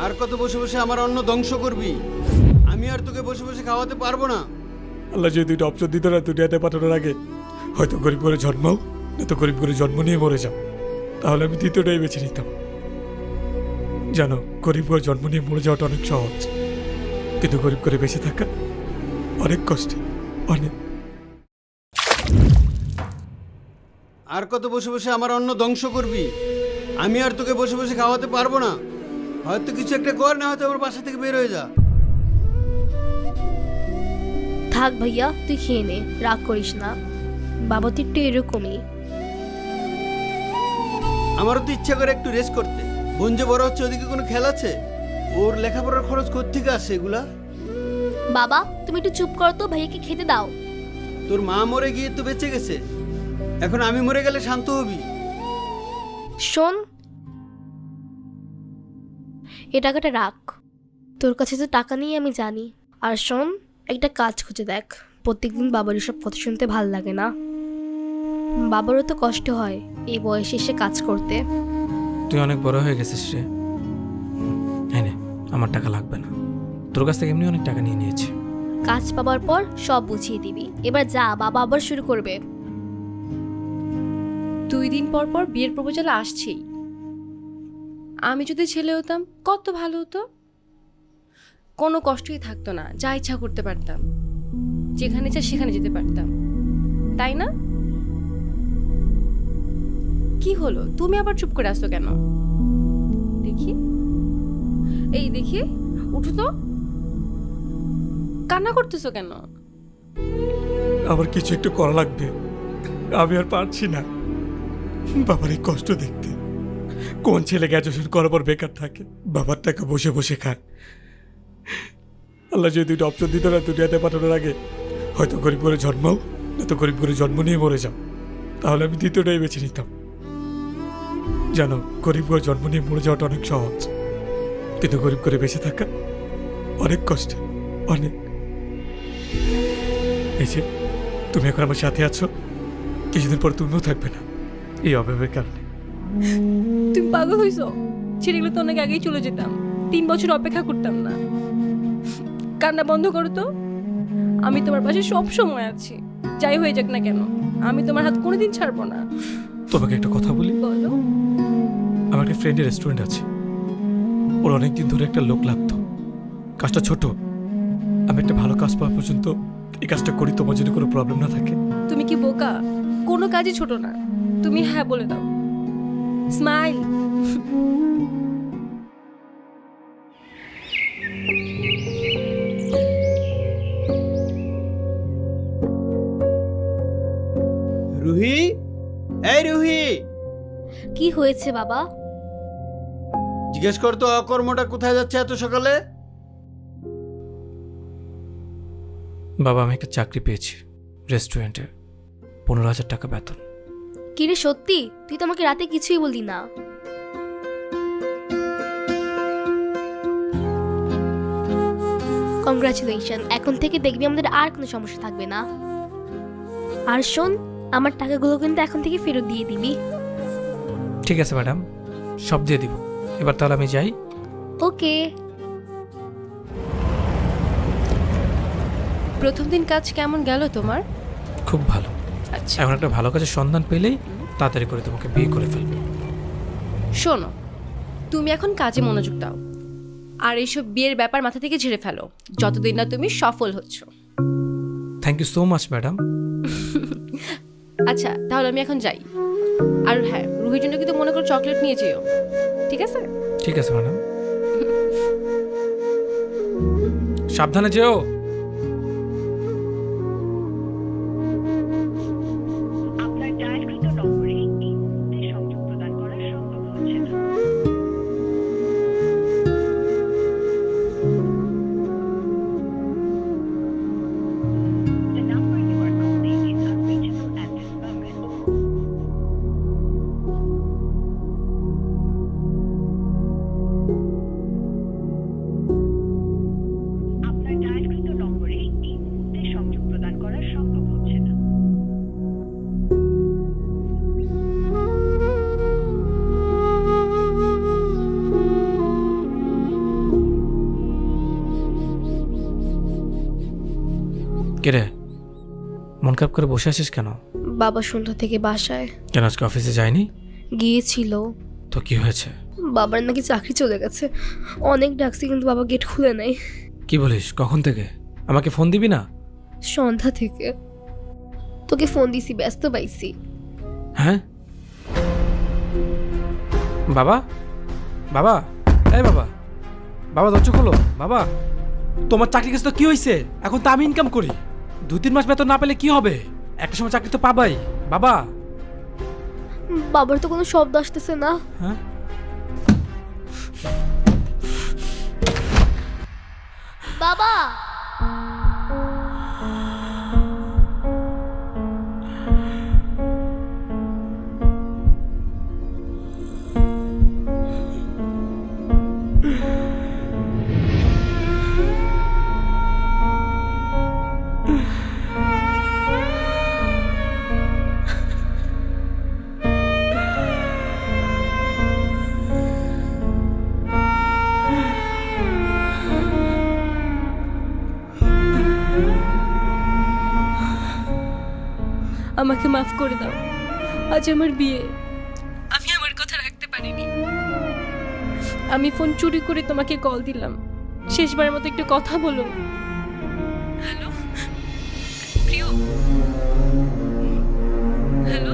আর কত বসে বসে আমার অন্ন ধ্বংস করবি? আমি আর তোকে বসে বসে খাওয়াতে পারবো না। আল্লাহ যদি দুইটা অপশন দিত না দুনিয়াতে পাঠানোর আগে, হয়তো গরিব করে জন্মাও, নয়তো গরিব করে জন্ম নিয়ে মরে যাও, তাহলে আমি দ্বিতীয়টাই বেছে নিতাম। জানো, গরিব করে জন্ম নিয়ে মরে যাওয়াটা অনেক সহজ, কিন্তু গরিব করে বেঁচে থাকা অনেক কষ্ট, অনেক। আর কত বসে বসে আমার অন্ন ধ্বংস করবি? আমি আর তোকে বসে বসে খাওয়াতে পারবো না। হয়তো কিছু একটা কর, না হয়তো আমার বাসা থেকে বের হয়ে যা। থাক ভাইয়া, তুই খেয়ে নে, রাগ করিস না। বাবা তো একটু এরকমই। আমারও তো ইচ্ছা করে একটু রেস্ট করতে। বোন যে বড় হচ্ছে, ওদিকে কোনো খেয়াল আছে? ওর লেখাপড়ার খরচ কোত্থেকে আসে এগুলা? বাবা তুমি একটু চুপ করো তো, ভাইয়াকে খেতে দাও। তোর মা মরে গিয়ে তো বেঁচে গেছে, এখন আমি মরে গেলে শান্ত হবি? শোন, এ টাকাটা রাখ, তোর কাছে তো টাকা নেই আমি জানি। আর শোন, একটা কাজ খুঁজে দেখ। প্রত্যেকদিন বাবার এসব কথা শুনতে ভাল লাগে না। বাবারও তো কষ্ট হয় এই বয়সে এসে কাজ করতে। তুই অনেক বড় হয়ে গেছিস রে। হ্যাঁ নে, আমার টাকা লাগবে না, তোর কাছ থেকে এমনি অনেক টাকা নিয়ে নিয়েছি। কাজ পাবার পর সব বুঝিয়ে দিবি। এবার যা, বাবা আবার শুরু করবে। 2 দিন পর পর বিয়ের প্রপোজাল আসছেই। আমি যদি ছেলে হতাম কত ভালো হতো, কোনো কষ্টই থাকতো না, যা ইচ্ছা করতে পারতাম, যেখানে ইচ্ছা সেখানে যেতে পারতাম, তাই না? কি হলো, তুমি আবার চুপ করে আসছো কেন? দেখি, এই দেখি, উঠো তো, কান্না করতেছো কেন? আমার কিছু একটু করা লাগবে, আমি আর পারছি না বাবার এই কষ্ট দেখতে। কোন ছেলে গ্র্যাজুয়েশন করার পর বেকার থাকে, বাবার টাকা বসে বসে খায়? আল্লাহ যদি দুইটা অপশন দিত না দুনিয়াতে পাঠানোর আগে, হয়তো গরিব করে জন্মাও, নয়তো গরিব করে জন্ম নিয়ে মরে যাও, তাহলে আমি দ্বিতীয়টাই বেছে নিতাম। জানো, গরিব করে জন্ম নিয়ে মরে যাওয়াটা অনেক সহজ, কিন্তু গরিব করে বেঁচে থাকা অনেক কষ্ট, অনেক। এই যে তুমি এখন আমার সাথে আছো, কিছুদিন পর তুমিও থাকবে না এই অভাবের কারণে। তুমি পাগল হইছো? ছেড়ে গেলে তো অনেক আগেই চলে যেতাম, 3 বছর অপেক্ষা করতাম না। কান্না বন্ধ করো তো, আমি তোমার পাশে সব সময় আছি, যাই হয়ে যাক না কেন, আমি তোমার হাত কোনোদিন ছাড়বো না। তোমাকে একটা কথা বলি, বলো। আমার একটা ফ্রেন্ডের রেস্টুরেন্ট আছে, ওর অনেকদিন ধরে একটা লোক লাগতো। কাজটা ছোট, আমি একটা ভালো কাজ পাওয়া পর্যন্ত এই কাজটা করি, তোমার যদি কোনো প্রবলেম না থাকে। তুমি কি বোকা? কোনো কাজই ছোট না, তুমি হ্যাঁ বলে দাও। স্মাইল। রুহি, এই রুহি, কি হয়েছে বাবা? জিজ্ঞেস কর তো অকর্মটা কোথায় যাচ্ছে এত সকালে? বাবা, আমি একটা চাকরি পেয়েছি রেস্টুরেন্টে, 15,000 টাকা বেতন। কিরে সত্যি? তুই তো আমাকে রাতে কিছুই বললি না। কংগ্রাচুলেশন, এখন থেকে দেখবি আমাদের আর কোনো সমস্যা থাকবে না। আর শোন, আমার টাকাগুলো কিন্তু এখন থেকে ফেরত দিয়ে দিবি। ঠিক আছে ম্যাডাম, সব দিয়ে দিব। এবার তাহলে আমি যাই। ওকে। প্রথম দিন কাজ কেমন গেল তোমার? খুব ভালো। আচ্ছা, এখন একটা ভালো কাজের সন্ধান পেলেই তাড়াতাড়ি করে তোমাকে বিয়ে করে ফেলবো। শোনো, তুমি এখন কাজে মনোযোগ দাও, আর এইসব বিয়ের ব্যাপার মাথা থেকে ঝেড়ে ফেলো, যতদিন না তুমি সফল হচ্ছ। Thank you so much madam. আচ্ছা, তাহলে আমি এখন যাই। আর হ্যাঁ, রুহির জন্য কিন্তু মনে করো চকলেট নিয়ে যেও, ঠিক আছে? ঠিক আছে ম্যাডাম, সাবধানে যেও। আপনার ডায়ালকৃত নম্বরে এই মুহূর্তে সংযোগ প্রদান করা সম্ভব হচ্ছে না। The number you are calling is unreachable at this moment. আপনার ডায়ালকৃত রে, মন খারাপ করে বসে আছিস কেন? বাবা সন্ধ্যা থেকে বাসায় কেন আজকে অফিসে যায়নি? গিয়েছিল। তো কি হয়েছে? বাবার নাকি চাকরি চলে গেছে। অনেক ডাকছি কিন্তু বাবা গেট খুলে নাই। কি বলিস? কখন থেকে? আমাকে ফোন দিবি না? সন্ধ্যা থেকে তোকে ফোন দিছি, ব্যস্ত পাইছি। হ্যাঁ বাবা, বাবা, এই বাবা, বাবা দরজা খোলো। বাবা, তোমার চাকরি কাছে তো কি হয়েছে? এখন তো আমি ইনকাম করি, 2-3 মাস বেতন না পেলে কি হবে? একটা সময় চাকরি তো পাবাই। বাবা। বাবার তো কোনো শব্দ আসতেছে না। হ্যাঁ, বাবা, আমাকে মাফ করে দাও। আজ আমার বিয়ে, আমি আমার কথা রাখতে পারিনি। আমি ফোন চুরি করে তোমাকে কল দিলাম। শেষবারের মতো একটু কথা বলো। হ্যালো প্রিয়, হ্যালো।